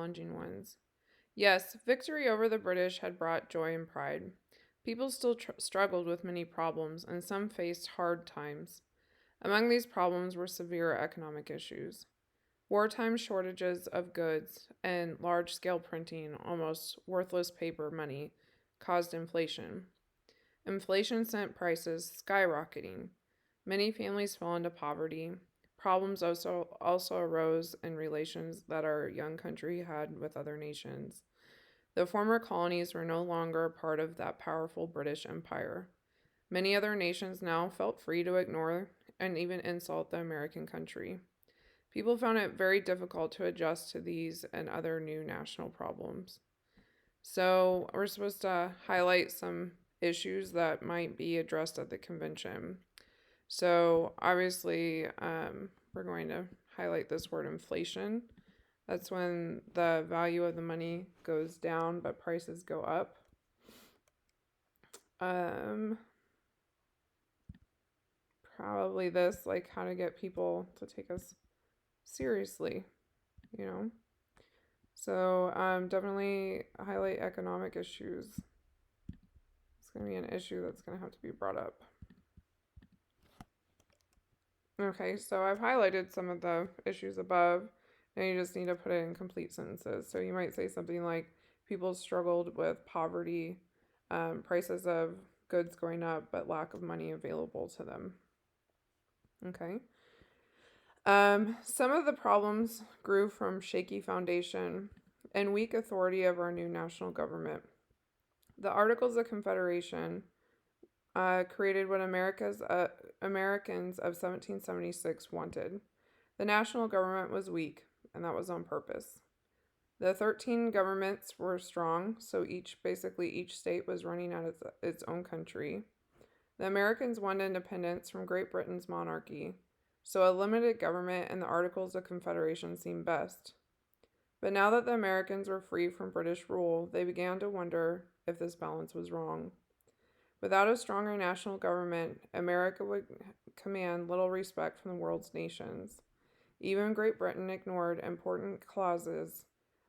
challenging ones. Yes, victory over the British had brought joy and pride. People still struggled with many problems, and some faced hard times. Among these problems were severe economic issues. Wartime shortages of goods and large scale printing, almost worthless paper money, caused inflation. Inflation sent prices skyrocketing. Many families fell into poverty. Problems also arose in relations that our young country had with other nations. The former colonies were no longer a part of that powerful British Empire. Many other nations now felt free to ignore and even insult the American country. People found it very difficult to adjust to these and other new national problems. So, we're supposed to highlight some issues that might be addressed at the convention. So, obviously, we're going to highlight this word inflation. That's when the value of the money goes down, but prices go up. Probably this, like how to get people to take us seriously, you know? So, definitely highlight economic issues. It's going to be an issue that's going to have to be brought up. Okay, so I've highlighted some of the issues above, and you just need to put it in complete sentences. So you might say something like, people struggled with poverty, prices of goods going up, but lack of money available to them. Okay. Some of the problems grew from shaky foundation and weak authority of our new national government. The Articles of Confederation created what Americans of 1776 wanted. The national government was weak, and that was on purpose. The 13 governments were strong, so each state was running out its own country. The Americans wanted independence from Great Britain's monarchy, so a limited government and the Articles of Confederation seemed best. But now that the Americans were free from British rule, they began to wonder if this balance was wrong. Without a stronger national government, America would command little respect from the world's nations. Even Great Britain ignored important clauses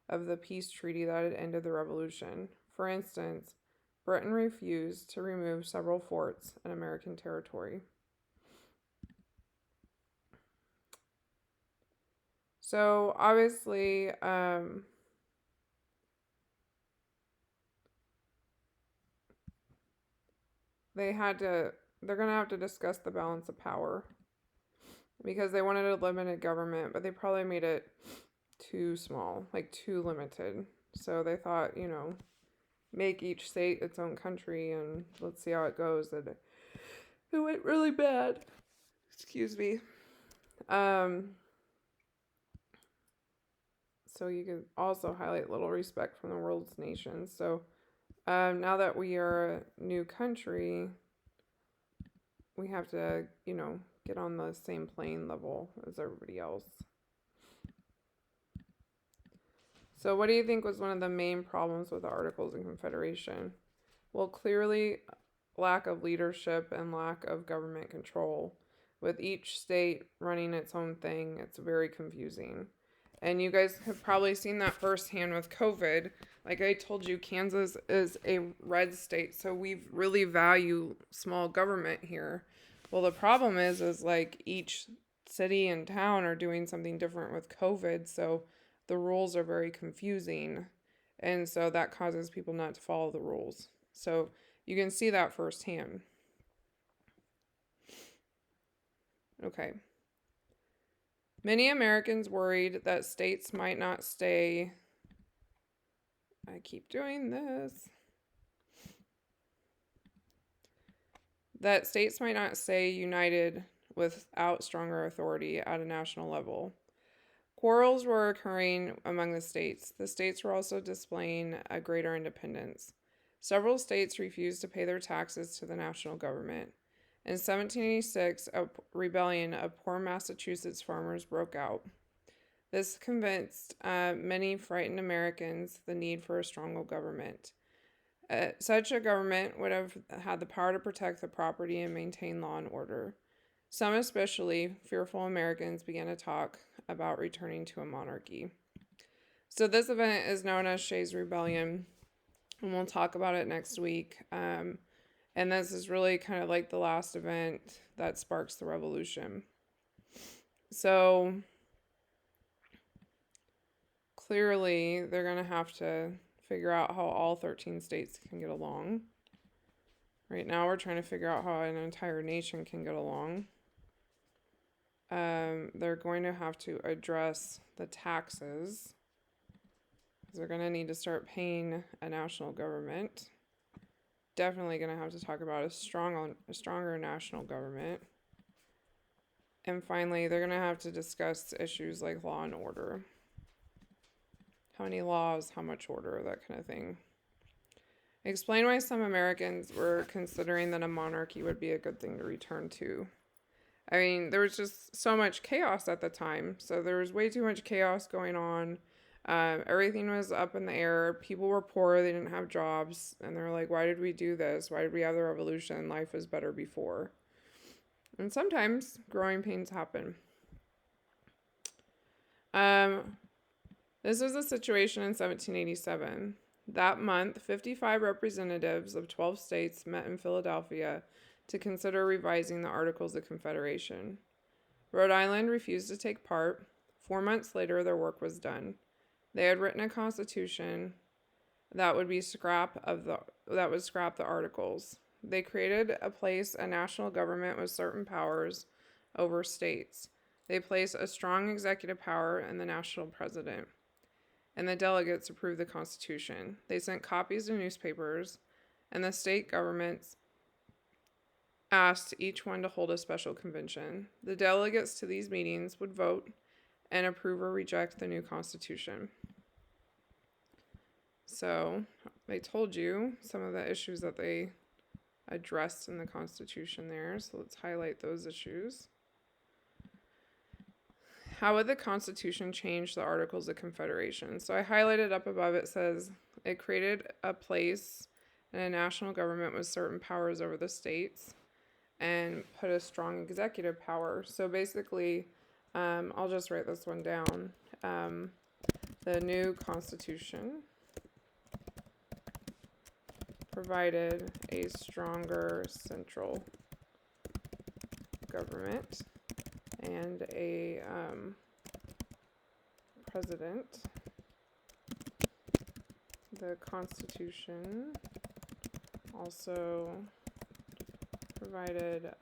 of the peace treaty that had ended the revolution. For instance, Britain refused to remove several forts in American territory. So obviously, they're going to have to discuss the balance of power because they wanted a limited government, but they probably made it too small, like too limited. So they thought, make each state its own country and let's see how it goes. And it went really bad. Excuse me. So you can also highlight little respect from the world's nations. So now that we are a new country, we have to, get on the same playing level as everybody else. So what do you think was one of the main problems with the Articles of Confederation? Well, clearly lack of leadership and lack of government control. With each state running its own thing, it's very confusing. And you guys have probably seen that firsthand with COVID. Like I told you, Kansas is a red state, so we really value small government here. Well, the problem is like each city and town are doing something different with COVID, so the rules are very confusing. And so that causes people not to follow the rules. So you can see that firsthand. Okay. Many Americans worried that states might not stay. I keep doing this. That states might not stay united without stronger authority at a national level. Quarrels were occurring among the states. The states were also displaying a greater independence. Several states refused to pay their taxes to the national government. In 1786, a rebellion of poor Massachusetts farmers broke out. This convinced many frightened Americans the need for a stronger government. Such a government would have had the power to protect the property and maintain law and order. Some, especially fearful Americans, began to talk about returning to a monarchy. So this event is known as Shays Rebellion, and we'll talk about it next week. And this is really kind of like the last event that sparks the revolution. So clearly, they're going to have to figure out how all 13 states can get along. Right now, we're trying to figure out how an entire nation can get along. They're going to have to address the taxes. They're going to need to start paying a national government. Definitely going to have to talk about a stronger national government. And finally, they're going to have to discuss issues like law and order. How many laws, how much order, that kind of thing. Explain why some Americans were considering that a monarchy would be a good thing to return to. I mean, there was just so much chaos at the time. So there was way too much chaos going on. Everything was up in the air. People were poor. They didn't have jobs. And they're like, why did we do this? Why did we have the revolution? Life was better before. And sometimes growing pains happen. This was a situation in 1787. That month, 55 representatives of 12 states met in Philadelphia to consider revising the Articles of Confederation. Rhode Island refused to take part. 4 months later, their work was done. They had written a constitution that would scrap the articles. They created a national government with certain powers over states. They placed a strong executive power in the national president. And the delegates approved the Constitution. They sent copies to newspapers, and the state governments asked each one to hold a special convention. The delegates to these meetings would vote and approve or reject the new Constitution. So, they told you some of the issues that they addressed in the Constitution there, so let's highlight those issues. How would the Constitution change the Articles of Confederation? So I highlighted up above, it says it created a place in a national government with certain powers over the states and put a strong executive power. So basically, I'll just write this one down. The new Constitution provided a stronger central government and a president. The Constitution also provided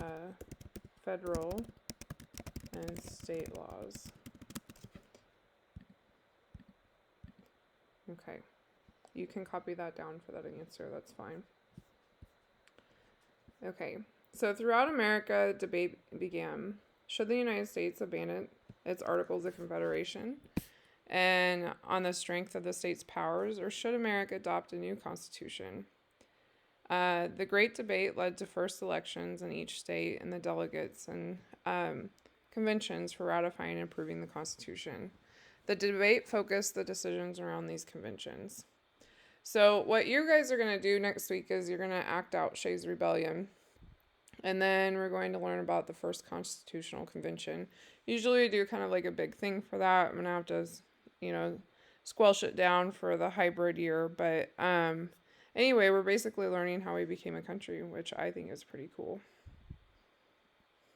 federal and state laws. Okay, you can copy that down for that answer, that's fine. Okay, so throughout America, debate began. Should the United States abandon its Articles of Confederation and on the strength of the state's powers, or should America adopt a new constitution? The Great Debate led to first elections in each state and the delegates and conventions for ratifying and approving the Constitution. The debate focused the decisions around these conventions. So what you guys are going to do next week is you're going to act out Shays Rebellion. And then we're going to learn about the first constitutional convention. Usually we do kind of like a big thing for that. I'm going to have to, squelch it down for the hybrid year. But anyway, we're basically learning how we became a country, which I think is pretty cool.